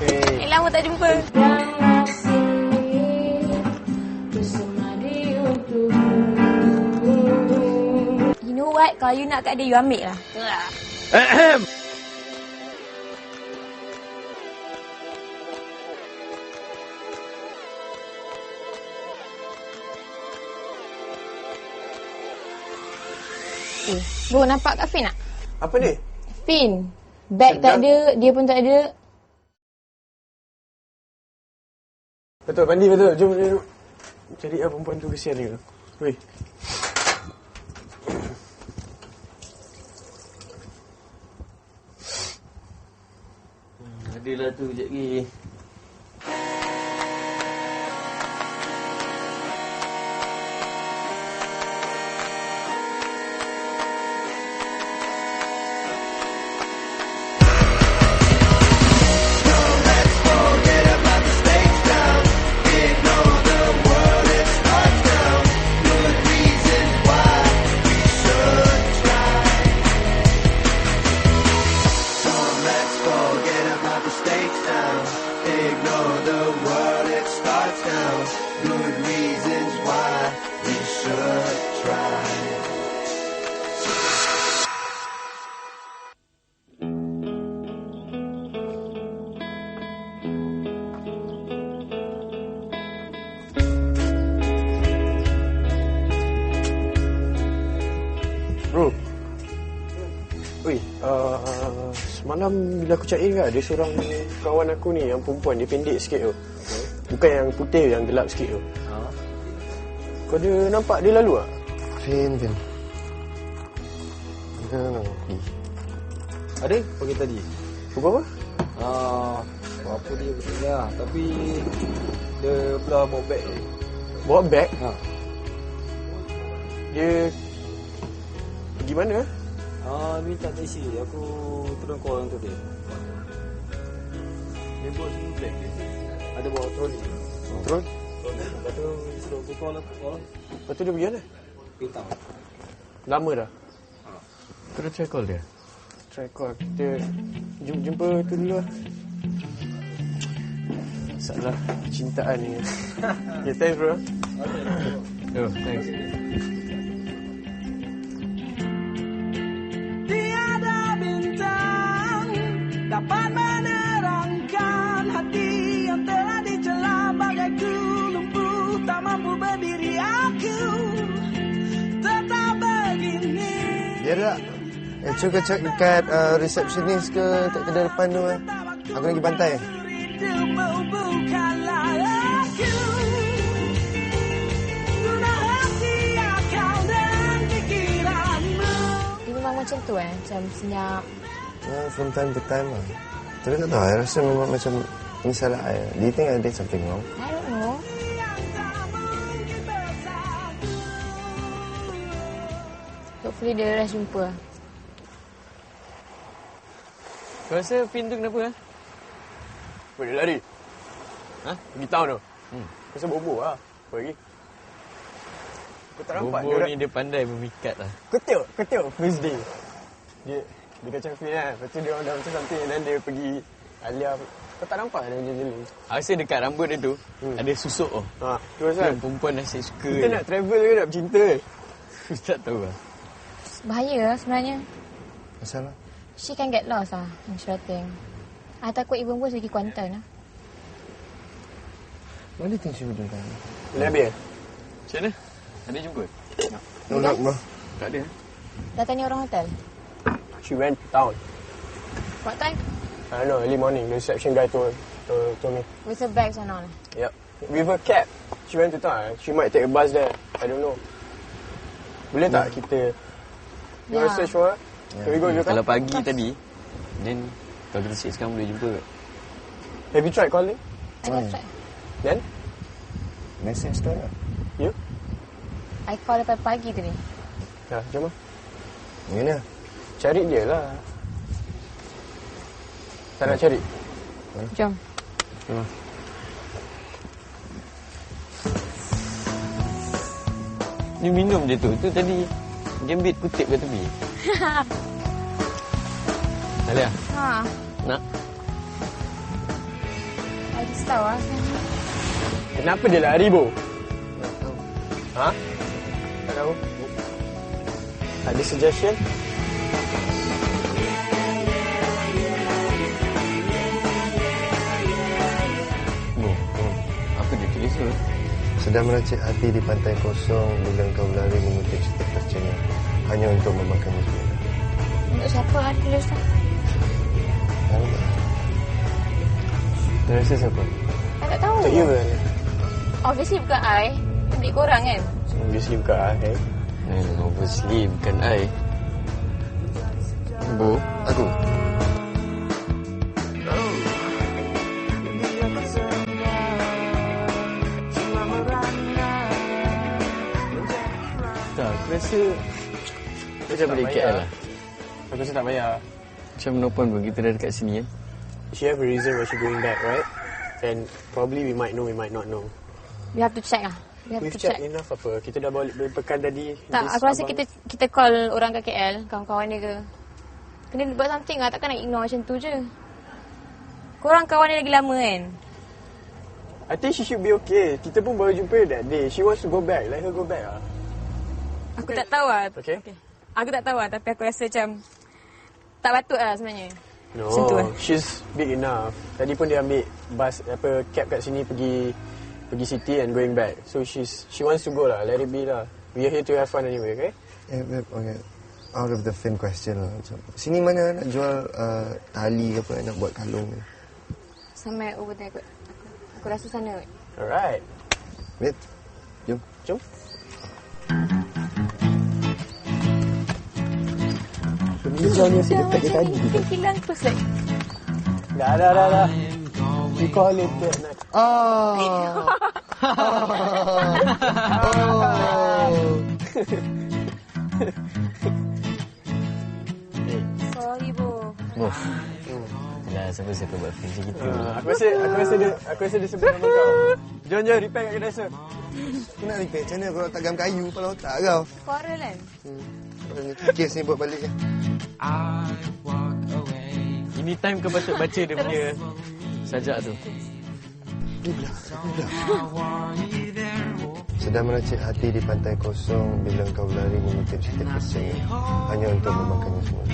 Okay. Lama tak jumpa. You know what? Kalau you nak kat dia, you ambil lah. Bro, nampak kat Fin tak? Apa ni? Fin. Bag tak ada, dia pun tak ada. Betul, Pandi betul. Jom, jom. Cari perempuan tu kesian dia. Weh. Adalah tu sekejap lagi. Bro. Oi, semalam bila aku check in kan, ada seorang kawan aku ni yang perempuan, dia pendek sikit tu. Bukan yang putih, yang gelap sikit tu. Kau ada nampak dia lalu tak? Fin. Ada pagi tadi. Pukul apa? Apa dia betul lah. Tapi dia belah bawa beg ni. Bawa beg? Ha. Dia pergi mana? Dia minta taksi. Aku terus call orang tu dia. Dia bawa semua beg dia. Ada bawa troli. Terus? Lepas tu suruh aku call lah. Lepas tu dia pergi mana? Pintang. Lama dah? Kau dah try call dia? Try call. Kita jumpa tu dulu lah. Masalah cintaan ni. Okay, thanks bro. Oh, thanks. Tiada bintang dapat menerangkan hati yang telah dicela bagaiku lumpuh, tak mampu berdiri aku tetap begini. Biar tak? Cuba kau cek dekat receptionist ke kat kedai depan tu. Aku lagi bantai. Bukanlah aku, guna hati, akal dan pikiranmu. Dia memang macam tu macam senyap. From time to time lah. Tapi tak tahu, I rasa memang macam ini salah I. Do you think I did something wrong? I don't know. Hopefully dia dah jumpa. Kau rasa Fin tu kenapa? Apa dia lari? Pergi town tu. Pasal bobo lah. Apa lagi? Kau tak nampak Bobo ni dia pandai memikat lah. Kau tengok first day. Dia kacang Fin kan. Lepas tu dia orang dah macam something. Dan dia pergi Alia. Kau tak nampak dia macam jenis. Rasa dekat rambut dia tu ada susuk oh. Tu pasal Perempuan asyik suka. kita nak travel ke nak bercinta? Tak tahu lah. Bahaya lah sebenarnya. Pasal lah. She can get lost lah in shooting. I takut even worse pergi Kuantan lah. What do you think she would do then? Boleh habis? Macam mana? Ada jumpa? No luck bro. Tak ada. Dah tanya orang hotel. She went town. What time? I don't know, early morning. The reception guy told me. With her bags and all. Yep. With a cab. She went to town. She might take a bus there. I don't know. Boleh tak kita you want to search for her? Can we go Joka? Kalau pagi tadi, then kalau kita search sekarang boleh jumpa ke? Have you tried calling? I got tried. Then? Message tu lah. You? I call daripada pagi tadi. Jom lah. Mana? Cari dia lah. Tak nak cari? Jom. Ni minum je tu. Tu tadi Gambit kutip kat tepi. Alia, Ha. nak? I risau lah. Kenapa dia lari, Bo? Ha? Tak tahu. Ada suggestion? Apa dia tulis tu? Sedang meracik hati di pantai kosong bila engkau berlari mengutip setiap percaya hanya untuk memakannya semula. Untuk siapa lah tulis tu? Tahu tak? Dia rasa siapa? I tak tahu. Untuk you ke? Obviously bukan I. Adik korang kan? Obviously bukan I. Obviously bukan I. Bu, aku. Tak, aku rasa macam balik KL lah. Aku rasa tak payah. Macam no point pun kita dah dekat sini kan. She have a reason why she going back, right? And probably we might know, we might not know. We have to check lah. We have We've to check. checked enough apa? Kita dah balik berpekan tadi. Tak, This aku rasa abang- kita call orang kat KL, kawan-kawan dia ke. Kena buat something lah, takkan nak ignore macam tu je. Korang kawan dia lagi lama kan? I think she should be okay. Kita pun baru jumpa that day. She wants to go back. Let her go back lah. Aku tak tahu lah. Okay. Aku tak tahu lah, tapi aku rasa macam tak patut lah sebenarnya. No, Macam tu, she's big enough. Tadi pun dia ambil bus, cab kat sini pergi city and going back. So she wants to go lah. Let it be lah. We are here to have fun anyway, okay? Babe, okay. Out of the fin question lah. Macam, sini mana nak jual tali ke apa, nak buat kalung ni? Sampai over there kot. Aku rasa sana kot. Alright. Babe, jom. Jom. Pemijaunya si dekat dia tadi. Mungkin hilang terus like. Dah. We call it that night. Oh. Sorry, Bo. Bu. Yalah, siapa-siapa buat film macam gitu. Aku rasa dia sebut nama kau. Jom, repair kat kedai sir. Aku nak repair macam mana kalau tak gam kayu kepala otak kau. Quarrel kan? Kes ni buat balik. Ini time kau patut baca dia punya sajak tu. Sedang meracik hati di pantai kosong bila engkau berlari mengutip setiap percaya hanya untuk memakannya semula.